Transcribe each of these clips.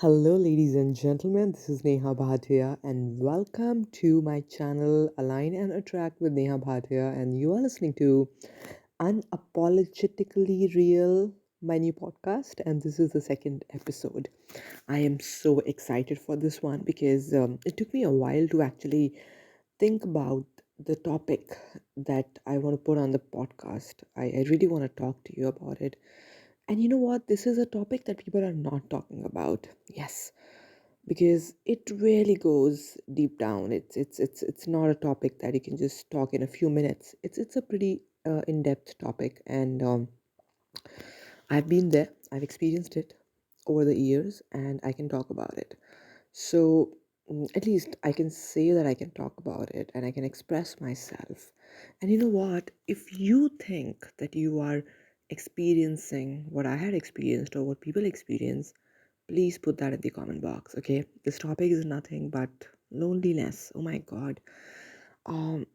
Hello, ladies and gentlemen. This is Neha Bhatia, and welcome to my channel Align and Attract with Neha Bhatia. And you are listening to Unapologetically Real, my new podcast. And this is the second episode. I am so excited for this one because it took me a while to actually think about the topic that I want to put on the podcast. I really want to talk to you about it. And you know what? This is a topic that people are not talking about. Yes, because it really goes deep down. It's not a topic that you can just talk in a few minutes. It's a pretty in-depth topic, and I've been there. I've experienced it over the years, and I can talk about it. So at least I can say that I can talk about it and I can express myself. And you know what? If you think that you are experiencing what I had experienced or what people experience, please put that in the comment box. Okay, this topic is nothing but loneliness. Oh my god. um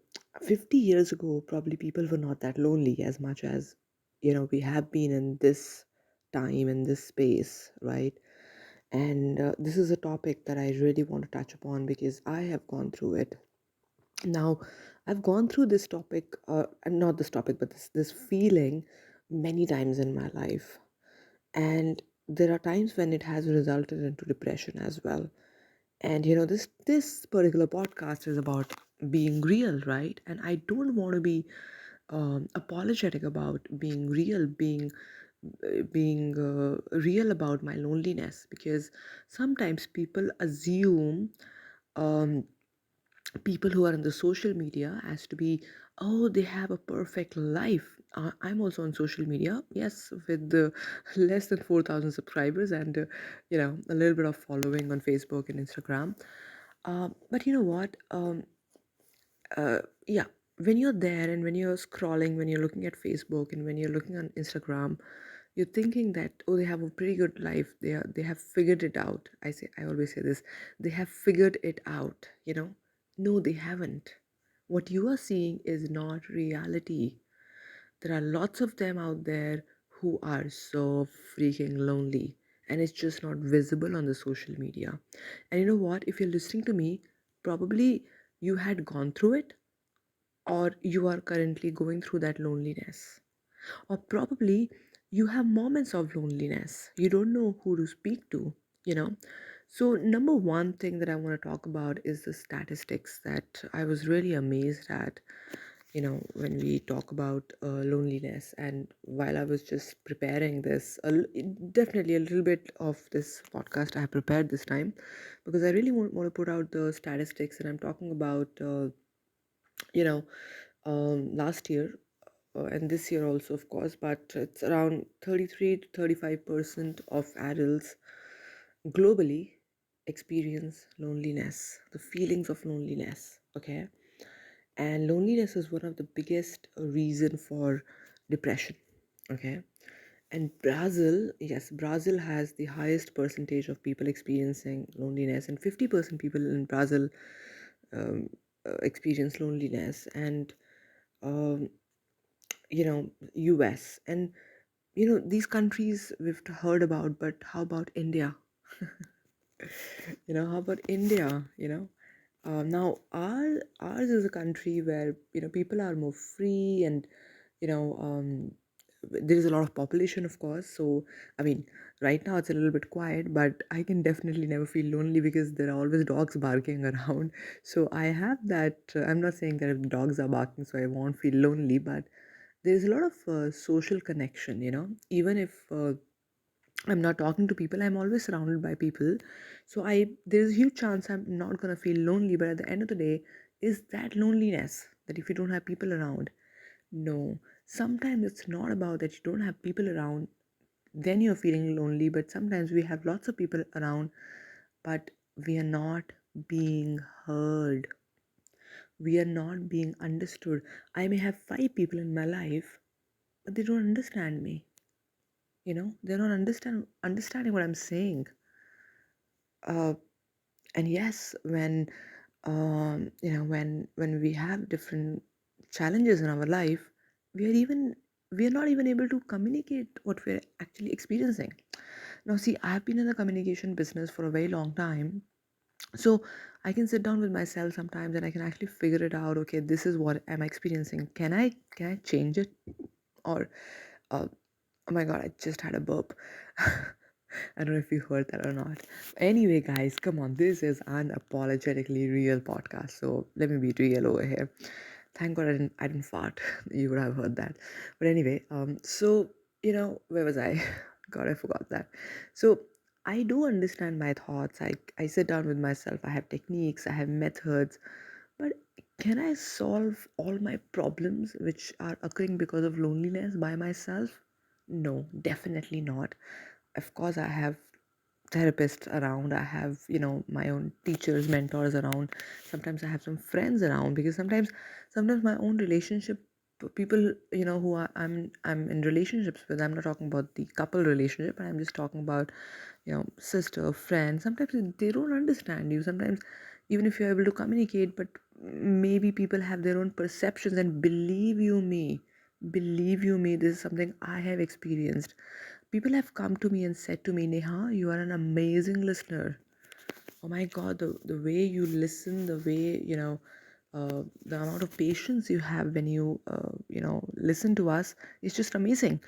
50 years ago, probably people were not that lonely as much as we have been in this time, in this space, right? And this is a topic that I really want to touch upon because I have gone through it. Now, I've gone through this topic, and not this topic, but this feeling many times in my life. And there are times when it has resulted into depression as well. And this particular podcast is about being real, right? And I don't want to be apologetic about being real, being real about my loneliness, because sometimes people assume um, people who are on the social media as to be, oh, they have a perfect life. I'm also on social media, yes, with less than 4,000 subscribers and a little bit of following on Facebook and Instagram. But you know what? Yeah, when you're there and when you're scrolling, when you're looking at Facebook and when you're looking on Instagram, you're thinking that, oh, they have a pretty good life. They have figured it out. I always say this, they have figured it out. No, they haven't. What you are seeing is not reality. There are lots of them out there who are so freaking lonely, and it's just not visible on the social media. And you know what? If you're listening to me, probably you had gone through it, or you are currently going through that loneliness, or probably you have moments of loneliness. You don't know who to speak to, you know. So, number one thing that I want to talk about is the statistics that I was really amazed at, when we talk about loneliness. And while I was just preparing this, definitely a little bit of this podcast I have prepared this time because I really want to put out the statistics. And I'm talking about, you know, last year and this year also, of course, but it's around 33 to 35% of adults globally experience loneliness, the feelings of loneliness. Okay, and loneliness is one of the biggest reason for depression. Okay, and Brazil, yes, Brazil has the highest percentage of people experiencing loneliness, and 50% people in Brazil um, experience loneliness, and um, US, and these countries we've heard about, but how about India? How about India? Now ours is a country where people are more free, and you know um, there is a lot of population, of course. So I mean, right now it's a little bit quiet, but I can definitely never feel lonely because there are always dogs barking around. So I have that. I'm not saying that if dogs are barking, so I won't feel lonely, but there is a lot of social connection. Even if I'm not talking to people, I'm always surrounded by people. So there's a huge chance I'm not gonna feel lonely. But at the end of the day, is that loneliness that if you don't have people around? No. Sometimes it's not about that you don't have people around, then you're feeling lonely. But sometimes we have lots of people around, but we are not being heard. We are not being understood. I may have 5 people in my life, but they don't understand me. They're not understanding what I'm saying. Uh, and yes, when we have different challenges in our life, we are not even able to communicate what we're actually experiencing. Now, see, I've been in the communication business for a very long time, so I can sit down with myself sometimes and I can actually figure it out. Okay, this is what I'm experiencing. Can I change it? Or uh, oh my god, I just had a burp. I don't know if you heard that or not. Anyway, guys, come on. This is unapologetically real podcast. So let me be real over here. Thank God I didn't fart. You would have heard that. But anyway, so where was I? God, I forgot that. So I do understand my thoughts. I sit down with myself. I have techniques, I have methods. But can I solve all my problems which are occurring because of loneliness by myself? No, definitely not. Of course, I have therapists around. I have, my own teachers, mentors around. Sometimes I have some friends around because sometimes my own relationship people, who I'm in relationships with. I'm not talking about the couple relationship, but I'm just talking about, sister, friend. Sometimes they don't understand you. Sometimes even if you're able to communicate, but maybe people have their own perceptions. And believe you me, this is something I have experienced. People have come to me and said to me, Neha, you are an amazing listener. Oh my God, the way you listen, the way, the amount of patience you have when listen to us is just amazing.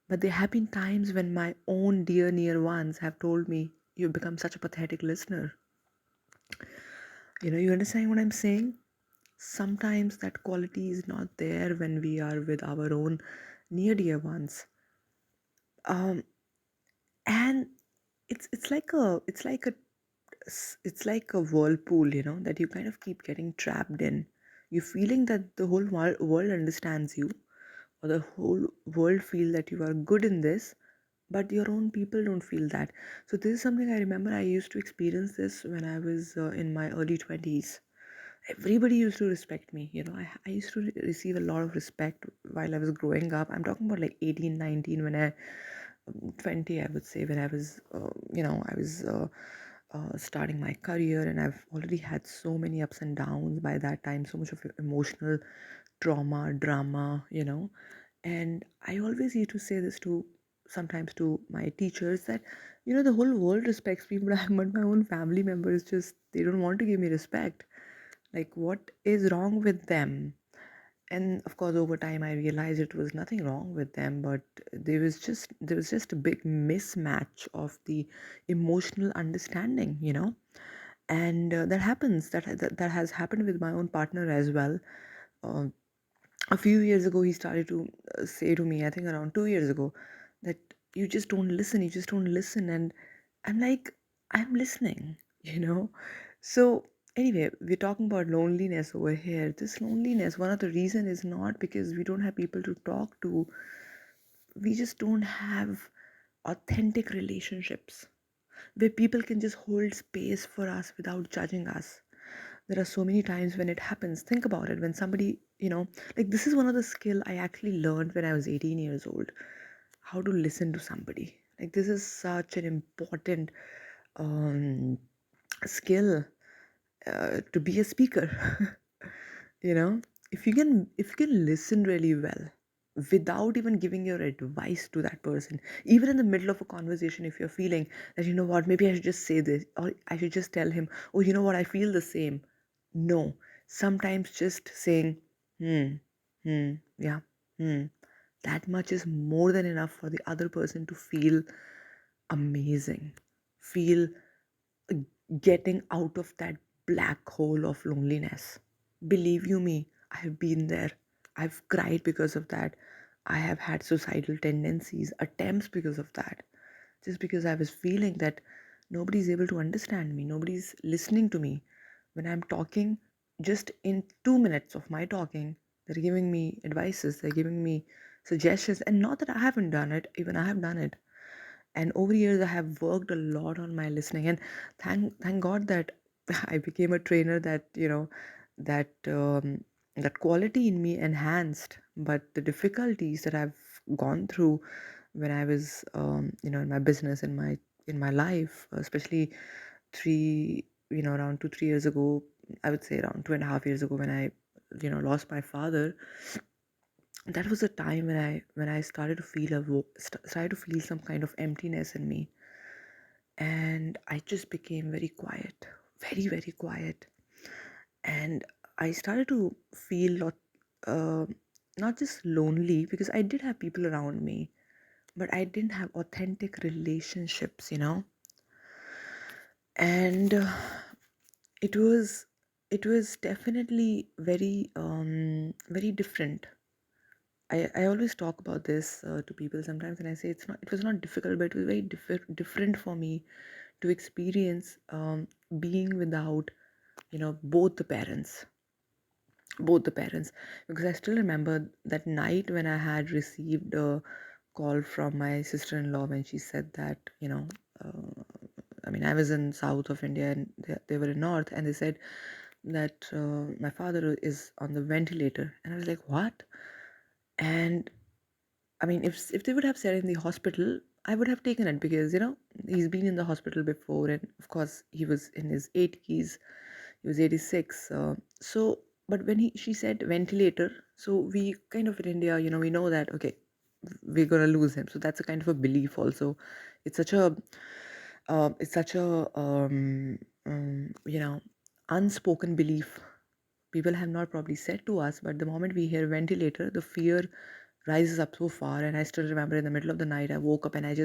But there have been times when my own dear near ones have told me, you've become such a pathetic listener. You understand what I'm saying? Sometimes that quality is not there when we are with our own near dear ones. Um, and it's like a whirlpool, that you kind of keep getting trapped in. You feeling that the whole world understands you, or the whole world feel that you are good in this, but your own people don't feel that. So this is something I remember I used to experience this when I was in my early 20s. Everybody used to respect me. I used to receive a lot of respect while I was growing up. I'm talking about like 18, 19, when I 20, I would say, when I was I was starting my career, and I've already had so many ups and downs by that time, so much of emotional trauma, drama, and I always used to say this to sometimes to my teachers that the whole world respects me, but my own family members just they don't want to give me respect. Like, what is wrong with them? And of course, over time I realized it was nothing wrong with them, but there was just a big mismatch of the emotional understanding, and that happens. That has happened with my own partner as well. Um a few years ago, he started to say to me, I think around 2 years ago, that you just don't listen. And I'm like, I'm listening, you know? So, anyway, we're talking about loneliness over here. This loneliness, one of the reason is not because we don't have people to talk to, we just don't have authentic relationships where people can just hold space for us without judging us. There are so many times when it happens. Think about it. When somebody, like, this is one of the skill I actually learned when I was 18 years old, how to listen to somebody. Like, this is such an important um, skill to be a speaker. you know if you can listen really well without even giving your advice to that person, even in the middle of a conversation, if you're feeling that, what, maybe I should just say this, or I should just tell him, oh, you know what, I feel the same. No, sometimes just saying, hmm, yeah, that much is more than enough for the other person to feel amazing, feel getting out of that black hole of loneliness. Believe you me, I have been there. I've cried because of that. I have had suicidal tendencies, attempts because of that. Just because I was feeling that nobody's able to understand me, nobody's listening to me. When I'm talking, just in 2 minutes of my talking, they're giving me advices, they're giving me suggestions, and not that I haven't done it, even I have done it. And over the years I have worked a lot on my listening, and thank God that I became a trainer, that that quality in me enhanced. But the difficulties that I've gone through when I was in my business, in my life, especially around 2 3 years ago, I would say around 2.5 years ago, when I lost my father. That was a time when I started to feel started to feel some kind of emptiness in me. and I just became very quiet, very, very quiet. And I started to feel uh, not just lonely, because I did have people around me, but I didn't have authentic relationships, and it was it was definitely very very different. I always talk about this to people sometimes, and I say it was not difficult, but it was very different for me to experience being without both the parents, because I still remember that night when I had received a call from my sister-in-law when she said that uh, I mean, I was in south of India and they were in north, and they said that my father is on the ventilator, and I was like, what? And I mean, if they would have said in the hospital, I would have taken it, because he's been in the hospital before, and of course he was in his 80s. He was 86. So, but when she said ventilator, so we kind of in India, we know that okay, we're gonna lose him. So that's a kind of a belief also. It's such a it's such a unspoken belief. People have not probably said to us, but the moment we hear ventilator, the fear rises up so far. And I still remember in the middle of the night, I woke up and I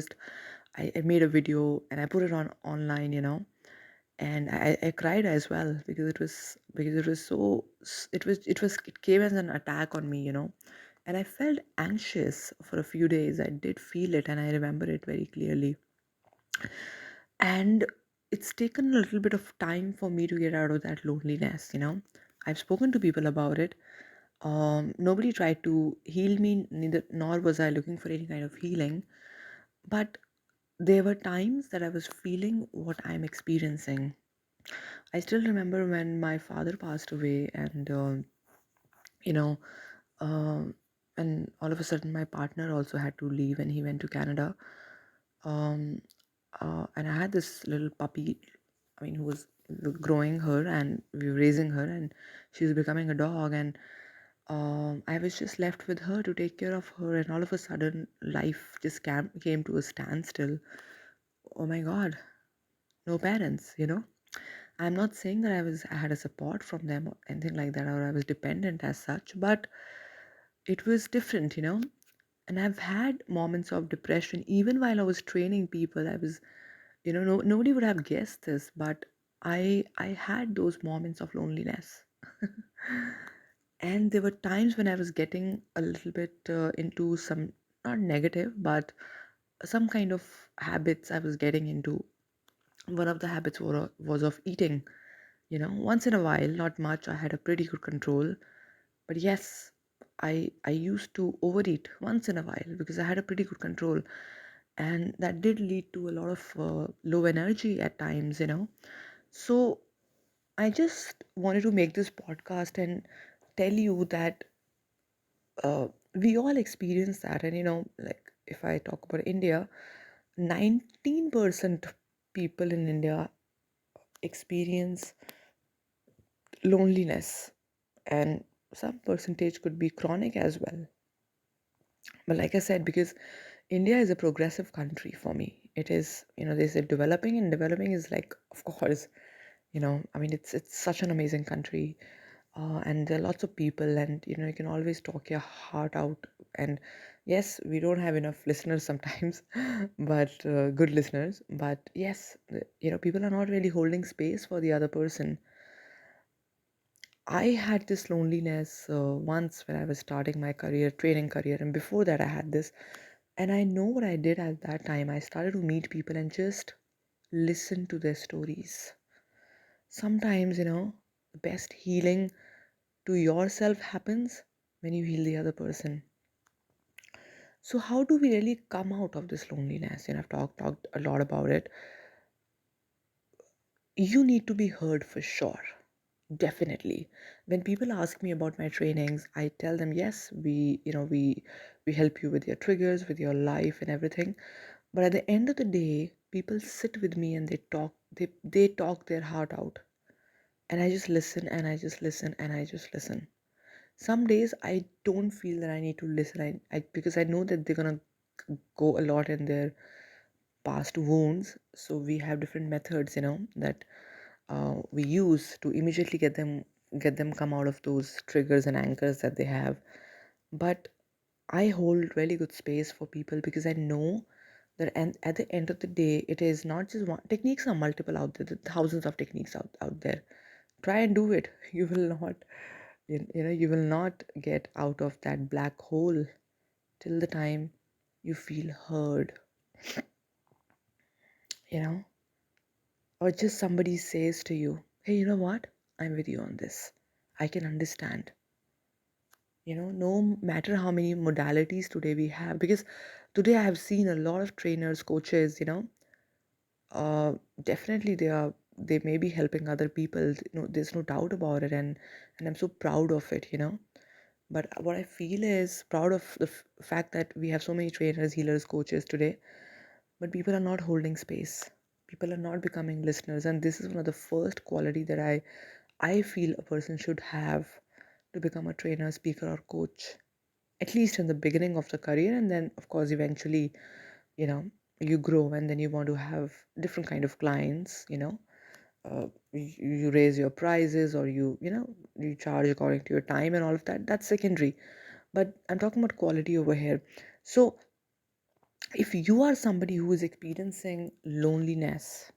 made a video and I put it on online, and I cried as well, because it was so it came as an attack on me, and I felt anxious for a few days. I did feel it, and I remember it very clearly. And it's taken a little bit of time for me to get out of that loneliness. I've spoken to people about it. Nobody tried to heal me, neither nor was I looking for any kind of healing. But there were times that I was feeling what I'm experiencing. I still remember when my father passed away, and you know, um, and all of a sudden my partner also had to leave, and he went to Canada. Um, and I had this little puppy, I mean, who was growing her, and we were raising her, and she was becoming a dog, and I was just left with her to take care of her, and all of a sudden, life just came to a standstill. Oh my God, no parents, I'm not saying that I had a support from them or anything like that, or I was dependent as such, but it was different, And I've had moments of depression even while I was training people. I was, nobody would have guessed this, but I had those moments of loneliness. And there were times when I was getting a little bit into some, not negative, but some kind of habits I was getting into. One of the habits was of eating, once in a while, not much. I had a pretty good control. But yes, I used to overeat once in a while because I had a pretty good control. And that did lead to a lot of low energy at times, So I just wanted to make this podcast and tell you that we all experience that. And, like if I talk about India, 19% people in India experience loneliness, and some percentage could be chronic as well. But like I said, because India is a progressive country for me, it is, they say developing, and developing is like, of course, I mean, it's such an amazing country, and there are lots of people, and you can always talk your heart out. And yes, we don't have enough listeners sometimes, but good listeners. But yes, people are not really holding space for the other person. I had this loneliness once when I was starting my career, training career, and before that I had this. And I know what I did at that time. I started to meet people and just listen to their stories. Sometimes, the best healing to yourself happens when you heal the other person. So, how do we really come out of this loneliness? I've talked a lot about it. You need to be heard for sure. Definitely. When people ask me about my trainings, I tell them, yes, we help you with your triggers, with your life and everything. But at the end of the day, people sit with me and they talk their heart out. And I just listen and I just listen and I just listen. Some days I don't feel that I need to listen, because I know that they're gonna go a lot in there, past wounds. So we have different methods, that we use to immediately get them come out of those triggers and anchors that they have. But I hold really good space for people because I know that, and at the end of the day, it is not just one. Techniques are multiple out there. There are thousands of techniques out there. Try and do it. You will not, you will not get out of that black hole till the time you feel heard, you know, or just somebody says to you, hey, you know what? I'm with you on this. I can understand. No matter how many modalities today we have, because today I have seen a lot of trainers, coaches, uh, definitely they may be helping other people. There's no doubt about it, and I'm so proud of it. But what I feel is proud of the fact that we have so many trainers, healers, coaches today, but people are not holding space. People are not becoming listeners, and this is one of the first quality that I feel a person should have to become a trainer, speaker, or coach, at least in the beginning of the career. And then of course eventually, you know you grow, and then you want to have different kind of clients. You raise your prices, or you charge according to your time and all of that. That's secondary, but I'm talking about quality over here. So if you are somebody who is experiencing loneliness,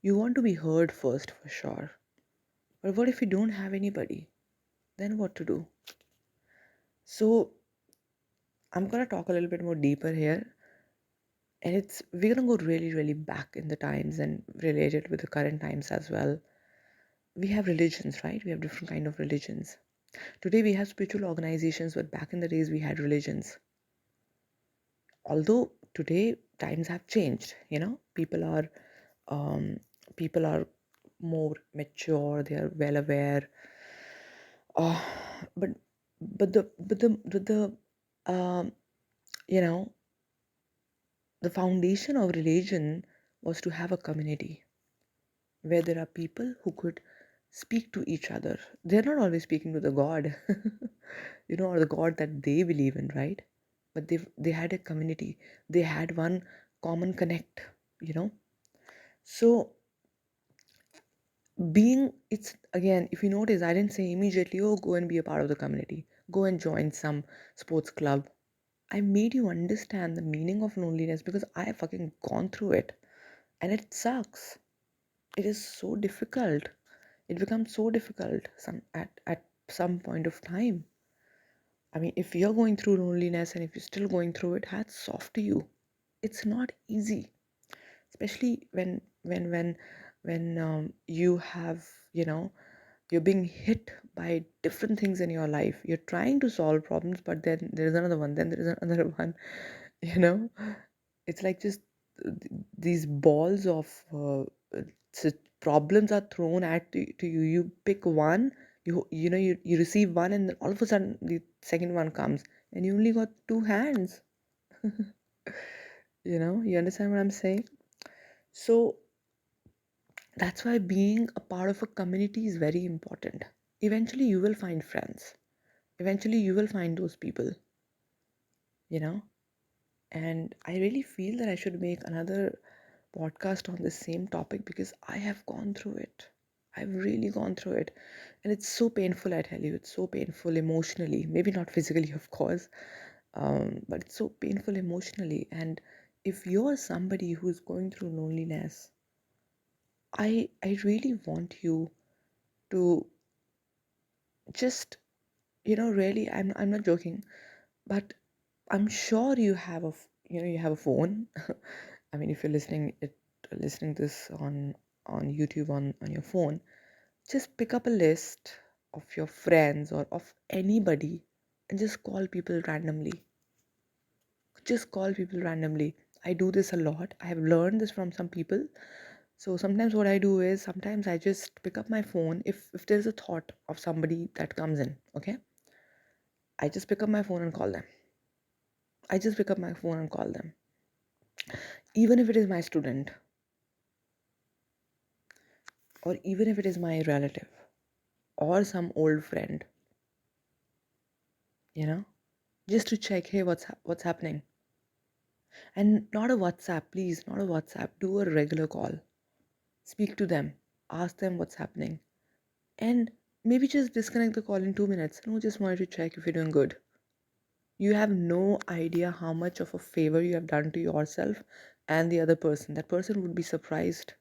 you want to be heard first, for sure. But what if you don't have anybody? Then what to do? So I'm going to talk a little bit more deeper here, and we're going to go really really back in the times and relate it with the current times as well. We have religions, right? We have different kind of religions. Today we have spiritual organizations, but back in the days we had religions. Although today times have changed, um, people are more mature, they are well aware. uh, but but the um, you know the foundation of religion was to have a community where there are people who could speak to each other. They're not always speaking to the God, or the God that they believe in, right? But they had a community. They had one common connect, you know. So being it's again, if you notice, I didn't say immediately, oh, go and be a part of the community. Go and join some sports club. I made you understand the meaning of loneliness because I have fucking gone through it, and it sucks. It is so difficult. It becomes so difficult at some point of time. I mean, if you're going through loneliness and if you're still going through it, hats off to you. It's not easy, especially when you have, you're being hit by different things in your life. You're trying to solve problems, but then there's another one, then there's another one. you know it's like just these balls of problems are thrown to you. You pick one, you receive one, and then all of a sudden the second one comes, and you only got two hands. You understand what I'm saying? So that's why being a part of a community is very important. Eventually you will find friends, eventually you will find those people, you know and I really feel that I should make another podcast on the same topic because I have gone through it. I've really gone through it. And it's so painful, I tell you. It's so painful emotionally. Maybe not physically, of course, but it's so painful emotionally. And if you're somebody who's going through loneliness, I really want you to just, really, I'm not joking, but I'm sure you have you have a phone. I mean, if you're listening this on YouTube on your phone, just pick up a list of your friends or of anybody and just call people randomly. Just call people randomly. I do this a lot. I have learned this from some people. So sometimes what I do is sometimes I just pick up my phone if there's a thought of somebody that comes in, okay? I just pick up my phone and call them. I just pick up my phone and call them. Even if it is my student, or even if it is my relative, or some old friend, you know, just to check, hey, what's happening? And not a WhatsApp, please, not a WhatsApp. Do a regular call. Speak to them. Ask them what's happening. And maybe just disconnect the call in 2 minutes. No, just wanted to check if you're doing good. You have no idea how much of a favor you have done to yourself and the other person. That person would be surprised.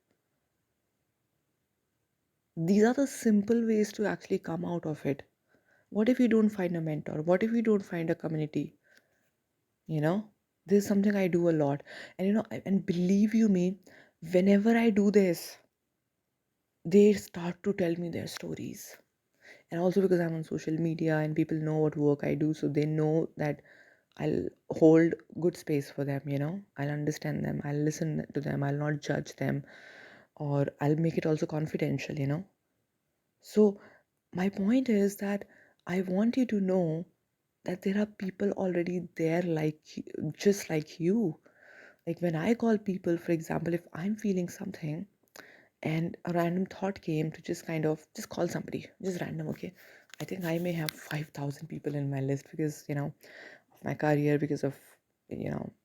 These are the simple ways to actually come out of it. What if you don't find a mentor? What if you don't find a community? You know, this is something I do a lot. And and believe you me, whenever I do this, they start to tell me their stories. And also because I'm on social media and people know what work I do, so they know that I'll hold good space for them, I'll understand them, I'll listen to them, I'll not judge them, or I'll make it also confidential. So, my point is that I want you to know that there are people already there just like you. Like when I call people, for example, if I'm feeling something and a random thought came to just kind of just call somebody, just random, okay? I think I may have 5,000 people in my list because, of my career, because of,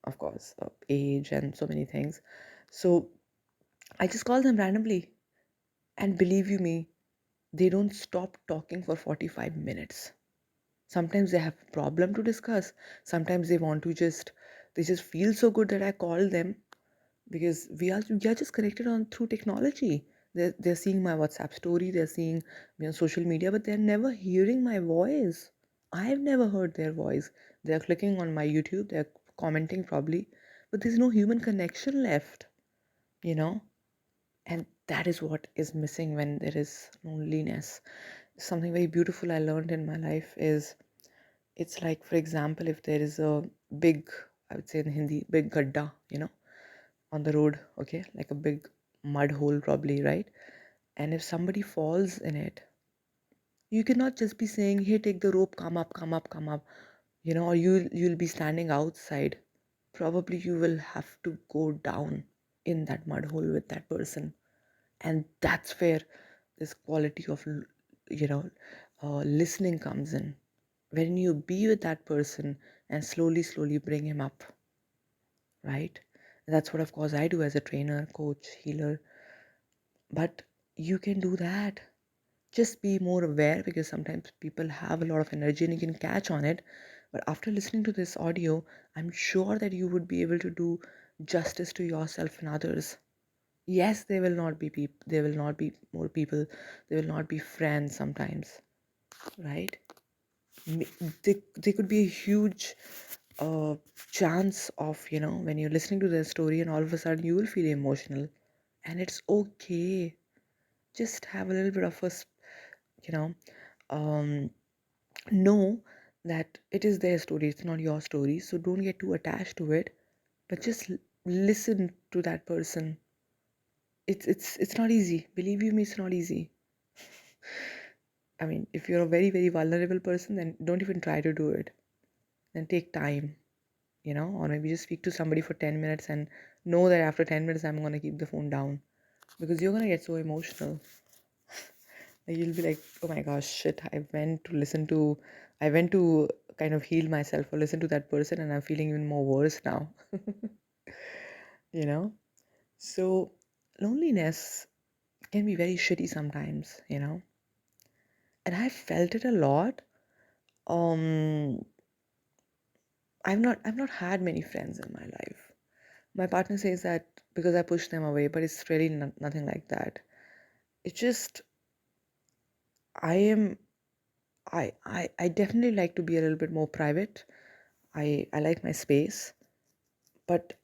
of course, age and so many things. So I just call them randomly. And believe you me, they don't stop talking for 45 minutes. Sometimes they have a problem to discuss. Sometimes they just feel so good that I call them because we are just connected on through technology. They're seeing my WhatsApp story, they're seeing me on social media, but they're never hearing my voice. I've never heard their voice. They're clicking on my YouTube, they're commenting probably, but there's no human connection left, you know? And that is what is missing when there is loneliness. Something very beautiful I learned in my life is it's like, for example, if there is a big, I would say in Hindi, big gadda, on the road, okay, like a big mud hole, probably, right? And if somebody falls in it, you cannot just be saying, "Hey, take the rope, come up, come up, come up," or you'll be standing outside. Probably you will have to go down in that mud hole with that person, and that's where this quality of listening comes in. When you be with that person and slowly, slowly bring him up, right? That's what, of course, I do as a trainer, coach, healer. But you can do that. Just be more aware because sometimes people have a lot of energy and you can catch on it. But after listening to this audio, I'm sure that you would be able to do justice to yourself and others. Yes, there will not be people, there will not be more people, there will not be friends sometimes, right? There could be a huge uh, chance of, when you're listening to their story and all of a sudden you will feel emotional. And it's okay. Just have a little bit of you know, um, know that it is their story, it's not your story. So don't get too attached to it, but just listen to that person. It's not easy. Believe you me, it's not easy. I mean, if you're a very, very vulnerable person, then don't even try to do it. Then take time, or maybe just speak to somebody for 10 minutes and know that after 10 minutes, I'm going to keep the phone down because you're going to get so emotional. Like, you'll be like, oh my gosh, shit, I went to kind of heal myself or listen to that person and I'm feeling even more worse now, you know? So, loneliness can be very shitty sometimes, and I felt it a lot. Um, I've not had many friends in my life. My partner says that because I push them away, but it's really nothing like that. It's just I am I definitely like to be a little bit more private. I like my space, but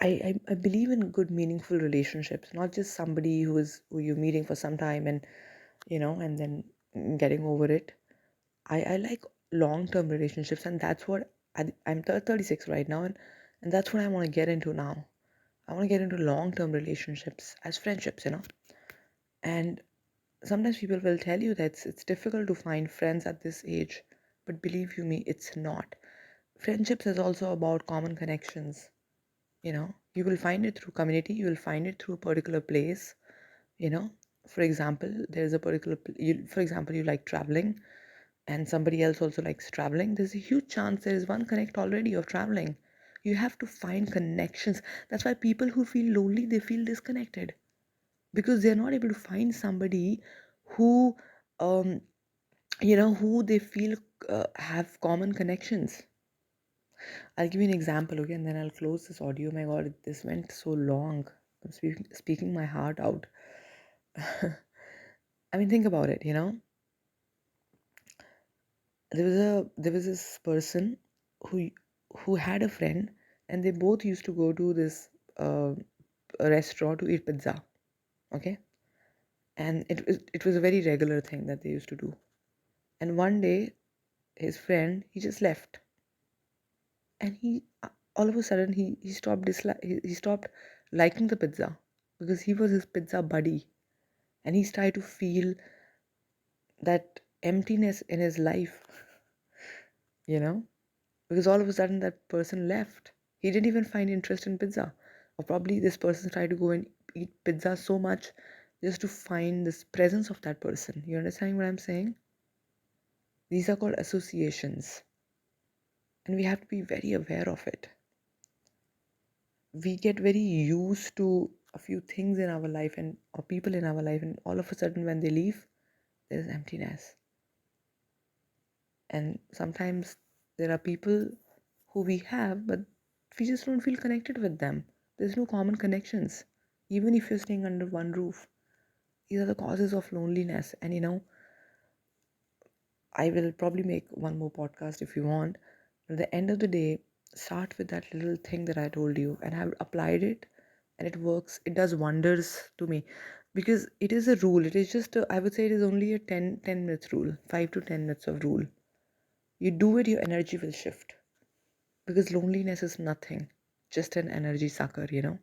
I believe in good meaningful relationships, not just somebody who you're meeting for some time and and then getting over it. I like long-term relationships, and that's what I'm 36 right now, and that's what I want to get into now. I want to get into long-term relationships as friendships. And sometimes people will tell you that it's difficult to find friends at this age, but believe you me, it's not. Friendships is also about common connections. You will find it through community, you will find it through a particular place. you know for example, there's a particular for example, you like traveling and somebody else also likes traveling. There's a huge chance there is one connect already of traveling. You have to find connections. That's why people who feel lonely, they feel disconnected, because they're not able to find somebody who, um, who they feel have common connections. I'll give you an example, okay, and then I'll close this audio. My God, this went so long. I'm speaking my heart out. I mean, think about it. There was this person who who had a friend, and they both used to go to this uh, a restaurant to eat pizza. Okay, and it was a very regular thing that they used to do. And one day, his friend, he just left, and he all of a sudden he stopped liking the pizza, because he was his pizza buddy, and he started to feel that emptiness in his life, you know because all of a sudden that person left. He didn't even find interest in pizza, or probably this person tried to go and eat pizza so much just to find this presence of that person. You understand what I'm saying? These are called associations, and we have to be very aware of it. We get very used to a few things in our life and or people in our life, and all of a sudden when they leave, there's emptiness. And sometimes there are people who we have, but we just don't feel connected with them. There's no common connections, even if you're staying under one roof. These are the causes of loneliness. And I will probably make one more podcast if you want. But at the end of the day, start with that little thing that I told you, and I've applied it, and it works. It does wonders to me, because it is a rule. It is just, I would say it is only a 10 minutes rule, 5 to 10 minutes of rule. You do it, your energy will shift, because loneliness is nothing, just an energy sucker. And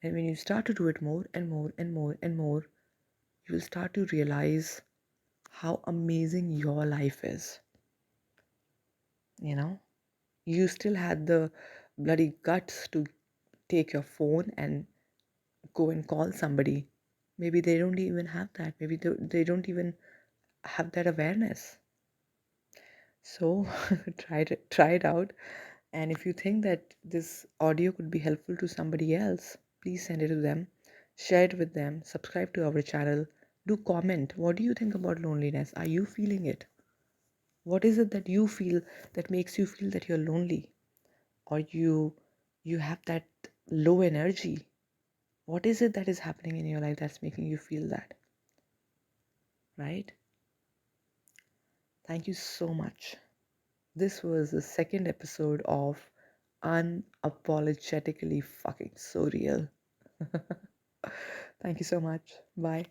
when you start to do it more and more and more and more, you will start to realize how amazing your life is. you know you still had the bloody guts to take your phone and go and call somebody. Maybe they don't even have that. Maybe they don't even have that awareness. So try it out. And if you think that this audio could be helpful to somebody else, please send it to them, share it with them, subscribe to our channel, do comment. What do you think about loneliness? Are you feeling it? What is it that you feel that makes you feel that you're lonely, or you have that low energy? What is it that is happening in your life that's making you feel that? Right? Thank you so much. This was the second episode of Unapologetically Fucking So Real. Thank you so much. Bye.